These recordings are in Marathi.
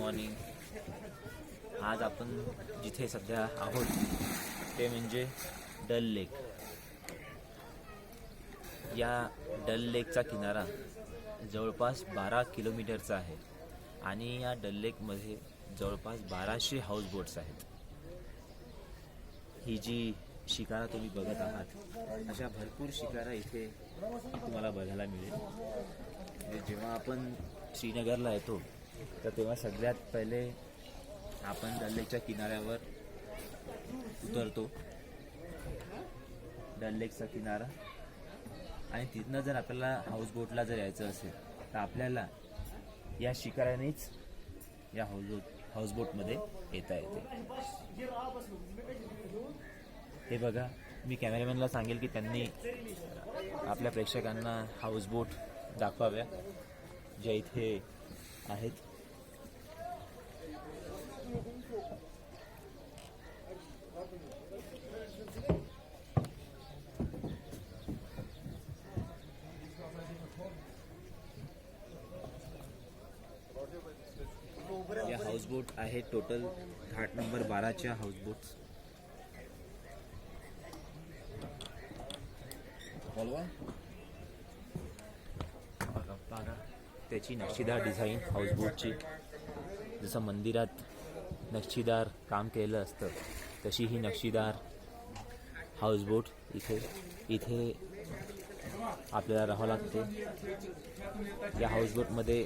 मॉर्निंग. आज आपण जिथे सध्या आहोत ते म्हणजे डल लेक. या डल लेकचा किनारा जवळपास 12 किलोमीटरचा आहे आणि या डल लेकमध्ये जवळपास 1200 हाऊसबोट्स आहेत. ही जी शिकारा तुम्ही बघत आहात अशा भरपूर शिकारा इथे तुम्हाला बघायला मिळेल. म्हणजे जेव्हा आपण श्रीनगरला येतो तर तेव्हा सगळ्यात पहिले आपण डल लेकच्या किनाऱ्यावर उतरतो. डल लेकचा किनारा आणि तिथनं जर आपल्याला हाऊसबोटला जर यायचं असेल तर आपल्याला या शिकाऱ्यानेच या हाऊसबोटमध्ये येता येते. हे बघा, मी कॅमेरामॅनला सांगेल की त्यांनी आपल्या प्रेक्षकांना हाऊसबोट दाखवाव्या ज्या इथे आहेत. या हाऊसबोट आहेत टोटल घाट नंबर 12च्या हाऊसबोट्स. त्याची नक्षीदार डिझाईन हाऊसबोटची, जसं मंदिरात नक्षीदार काम केलं असतं तशी ही नक्षीदार हाऊसबोट इथे आपल्याला राहावं लागते. या हाऊसबोटमध्ये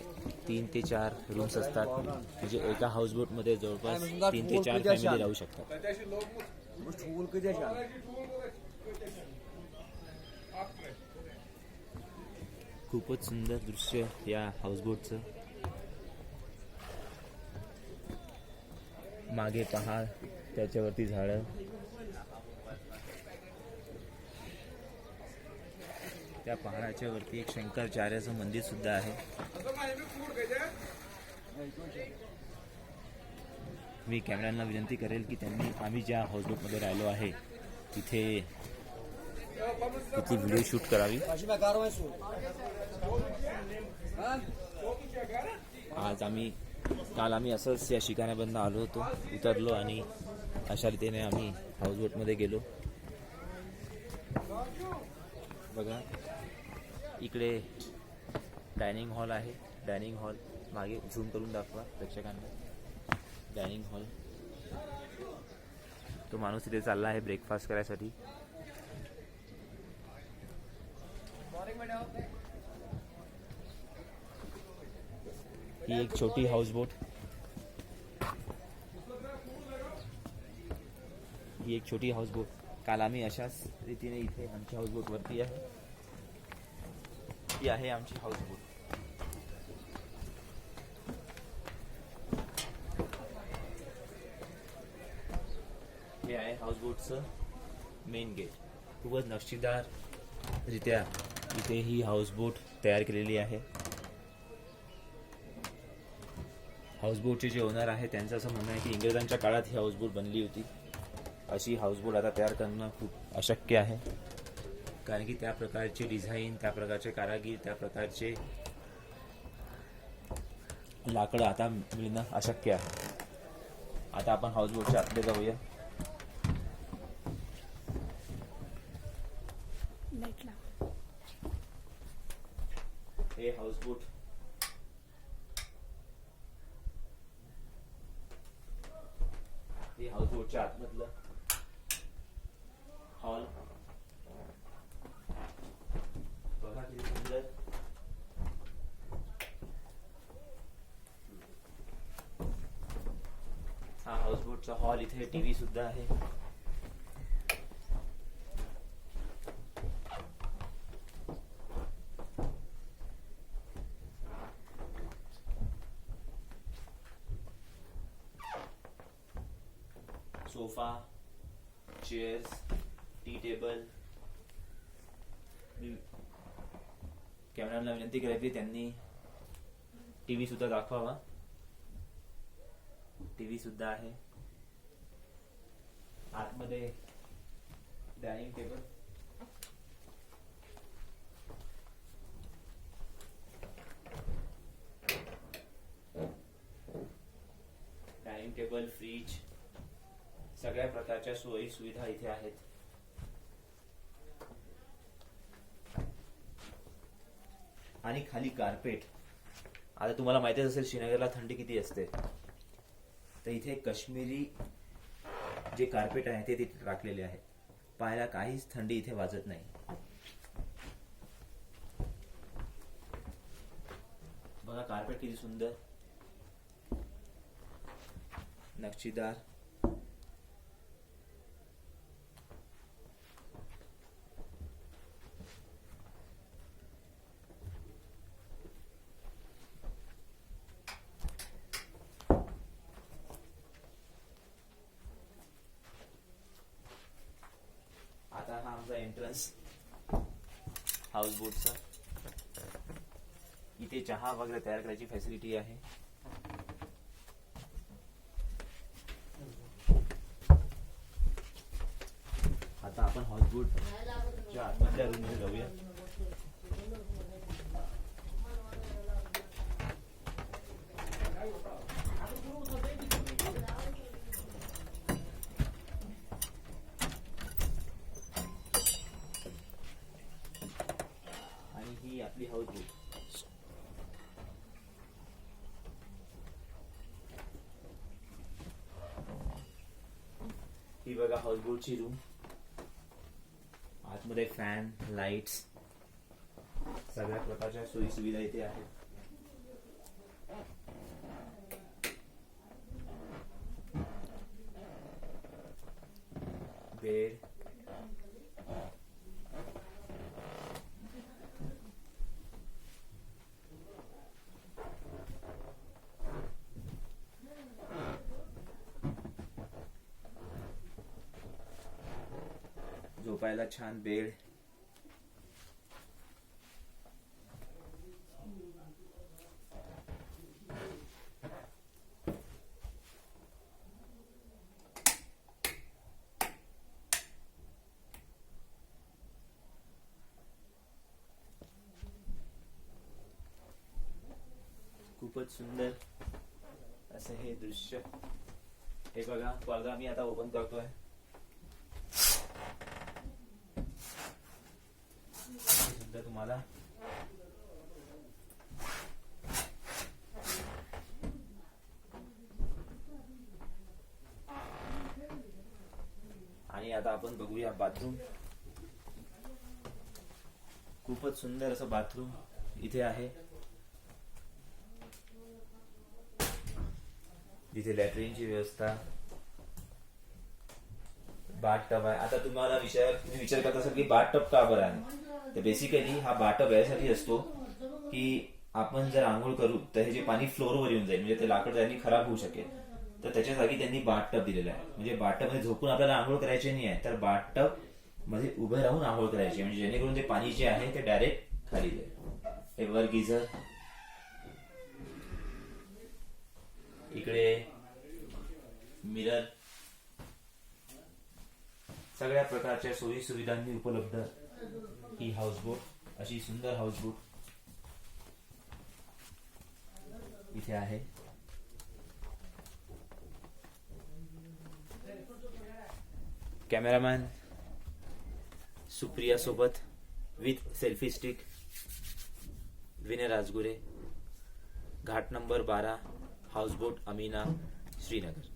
3 ते 4 रूम्स असतात. म्हणजे एका हाऊसबोटमध्ये जवळपास 3 ते 4 फॅमिली राहू शकतात. खूपच सुंदर दृश्य या हाऊसबोटचं. मागे पहाड, त्याच्यावरती झाडं. त्या पहाडाच्या वरती एक शंकराचार्याचं मंदिर सुद्धा आहे. मी कॅमेऱ्यांना विनंती करेल की त्यांनी आम्ही ज्या हाऊसबोटमध्ये राहिलो आहे तिथली व्हिडिओ शूट करावी. काल आम्ही असंच या शिकाऱ्यामधून आलो होतो, उतरलो आणि अशा रीतीने आम्ही हाऊसबोटमध्ये गेलो. बघा, इकडे डायनिंग हॉल आहे. डायनिंग हॉल मागे झूम करून दाखवा प्रेक्षकांना. Dining hall. तो माणूस तिथे चालला आहे ब्रेकफास्ट करायसाठी. ही एक छोटी हाऊसबोट. काल आम्ही अशाच रीतीने इथे आमची हाऊसबोट वरती आहे. ही आहे आमची हाऊसबोट. हे आहे हाऊसबोटचं मेन गेट. खूपच नक्षीदार रित्या इथे ही हाऊसबोट तयार केलेली आहे. हाऊसबोटचे जे ओनर आहे त्यांचं असं म्हणणं आहे की इंग्रजांच्या काळात ही हाऊसबोट बनली होती. अशी हाऊसबोट आता तयार करणं खूप अशक्य आहे, कारण की त्या प्रकारचे डिझाईन, त्या प्रकारचे कारागीर, त्या प्रकारचे लाकडं आता मिळणं अशक्य आहे. आता आपण हाऊसबोटच्या आतले जाऊया. हे हाऊसबोट हाऊसबोटच्या आतमधलं हॉल. बघा किती सुंदर. हा हाऊसबोटचा हॉल. इथे टीव्ही सुद्धा आहे. Sofa, chairs, tea table. कॅमेरामॅनला विनंती करायची त्यांनी टीव्ही सुद्धा दाखवावा. टीव्ही सुद्धा आहे. आतमध्ये डायनिंग टेबल. टेबल, फ्रीज, सगळ्या प्रकारच्या सोयी सुविधा इथे आहेत. आणि खाली कार्पेट. आता तुम्हाला माहितीच असेल श्रीनगरला थंडी किती असते, तर इथे काश्मीरी जे कार्पेट आहे ते तिथे टाकलेले आहे. पायाला काहीच थंडी इथे वाजत नाही. बघा कार्पेट किती सुंदर, नक्षीदार. आता हा आमचा एंट्रन्स हाऊस बोटचा. इथे चहा वगैरे तयार करायची फॅसिलिटी आहे. आता आपण हाऊस बोटच्या आतमधल्या रूम मध्ये जाऊया. आणि ही आपली हाऊस बोट. ही बघा हाऊस बोटची रूम. आतमध्ये फॅन, लाईट्स, सगळ्या प्रकारच्या सोयी सुविधा इथे आहेत. बेड, झोपायला छान बेड. खूपच सुंदर असं हे दृश्य. हे बघा पडदा मी आता ओपन करतोय. सुद्धा तुम्हाला आणि आता आपण बघूया बाथरूम. खूपच सुंदर असं बाथरूम इथे आहे, जिथे लॅट्रिनची व्यवस्था, बाथ टब आहे. आता तुम्ही विचार करत असाल की बाथ टब का बरं आहे, तर बेसिकली हा बाथ टब यासाठी असतो की आपण जर आंघोळ करू तर हे जे पाणी फ्लोअरवर येऊन जाईल, म्हणजे ते लाकड त्यांनी खराब होऊ शकेल. तर त्याच्या जागी त्यांनी बाथ टब दिलेला आहे. म्हणजे बाथ टब मध्ये झोपून आपल्याला आंघोळ करायची नाही आहे, तर बाथ टब मध्ये उभे राहून आंघोळ करायची, म्हणजे जेणेकरून ते पाणी जे आहे ते डायरेक्ट खाली जाईल. हे वर गिझर, इकडे मिरर, सगळ्या प्रकारच्या सोयी सुविधांनी उपलब्ध ही हाऊसबोट, अशी सुंदर हाऊसबोट इथे आहे. कॅमेरामॅन सुप्रिया सोबत with selfie stick, Vinay Rajgure, Ghat number 12, houseboat Amina, Srinagar.